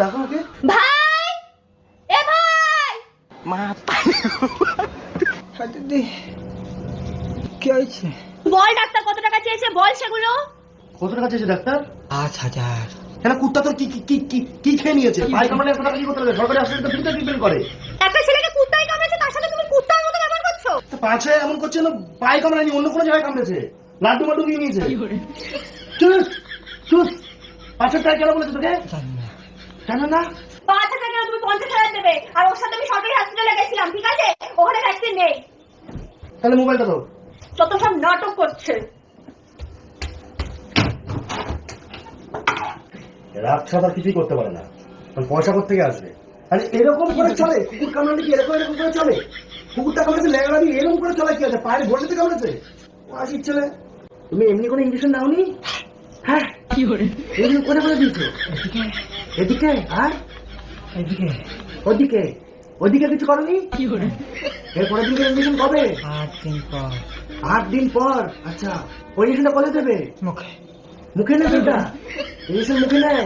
দেখো ওকে। ভাই, এ ভাই, মা দিদি কি হয়েছে? বল ডাক্তার কত টাকা চেয়েছে, বল সেগুলো। কত টাকা চেয়েছে ডাক্তার? 5,000। কেন কুত্তা তোর কি কি কি কি খেয়ে নিয়েছে? পাই কামালে এত টাকা কি করতে হবে? সরকারি হাসপাতালে তো ফ্রিতে ট্রিটমেন্ট করে। একটা ছেলেকে কুত্তাই কামড়েছে, তার সাথে তুমি কুত্তার মতো ব্যবহার করছো। তো পাছে এমন করছে না, পাই কামড়ায়নি, অন্য কোনো জায়গায় কামড়েছে, লাড্ডু মাড্ডু দিয়ে নিয়েছে। চুপ চুপ। 5,000 টাকা কেন বলেছে তোকে? জানি না। জানো না? 5,000 টাকা তুমি 50,000 দেবে, আর ওর সাথে আমি সরকারি হসপিটালে গেছিলাম, ঠিক আছে? ওখানে ভ্যাকসিন নেই। তাহলে মোবাইলটা দাও। যত সব নাটক করছে। রাত আর কিছুই করতে পারে না, কারণ পয়সা কোথা থেকে আসবে? আরে এরকম করে চলে? কুকুর কামড়ালে কি এরকম এরকম করে চলে? কুকুরটা কামড়েছে ল্যাংড়া দিয়ে এরকম করে চলে কি আছে? পায়ের ঘষেতে কামড়েছে? ও আসির ছেলে, তুমি এমনি কোনো ইঞ্জেকশন নাওনি? হ্যাঁ কি করে? এরকম করে করে দিয়েছো? এদিকে এদিকে আর এদিকে ওদিকে? ওদিকে কিছু করনি? কি করে? এরপরে দিকে ইঞ্জেকশন কবে? 8 দিন পর 8 দিন পর। আচ্ছা, ওই ইঞ্জেকশনটা কবে দেবে? মুখে। মুখে নেবে ওটা? ইঞ্জেকশন মুখে নেয়?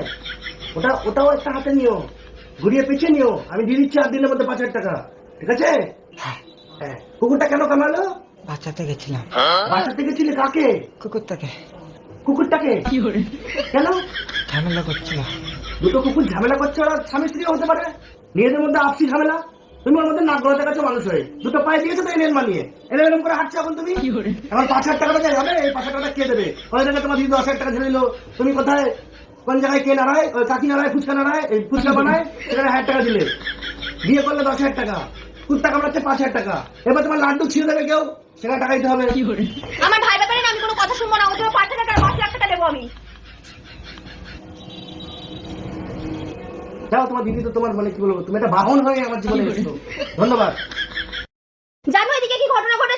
ওটাও একটা হাতে নিও, ঘুরিয়ে পিছিয়ে নিও। আমি দিয়ে দিচ্ছি 8 দিনের মধ্যে 5,000 টাকা, ঠিক আছে? হ্যাঁ। কুকুরটা কেন কামালো? বাঁচাতে গেছিলাম। বাঁচাতে গেছিলে কাকে? কুকুরটাকে। কুকুরটাকে? কি করে? কেন? ঝামেলা করছিল। দুটো কুকুর ঝামেলা করছে, ওরা স্বামী স্ত্রী হতে পারে, নিজেদের মধ্যে আপসি ঝামেলা। তুমি ওর মধ্যে নাক গলাতে গেছো মানুষ হয়ে, দুটো পায়ে দিয়েছো তো এনের মানিয়ে এরকম করে হাঁটছো এখন তুমি। কি করে? এখন 5,000 টাকাটা যাই হবে, এই 5,000 টাকা কে দেবে? ওই জায়গায় তোমার দিদি 10,000 টাকা ঝেড়ে দিল, তুমি কোথায় কোন জায়গায় কে নাড়ায়? ওই কাকি নাড়ায়, ফুচকা নাড়ায়, এই ফুচকা বানায়, সেখানে 1,000 টাকা দিলে। বিয়ে করলে 10,000 টাকা, কুত্তা কামড়াচ্ছে 5,000 টাকা। এবার তোমার লাড্ডু ছিঁড়ে দেবে কেউ, সেখানে টাকা দিতে হবে। কি করে? আমার ভাই ব্যাপারে না আমি কোনো কথা শুনবো না, ও তোমার 5,000 টাকা 5,00,000 টাকা দেবো আমি। যাও, তোমার দিদি তো তোমার মানে কি বলবো, তুমি একটা বাহন হয়ে আমার জীবনে এসেছো। ধন্যবাদ। জানো এদিকে কি ঘটনা ঘটেছে?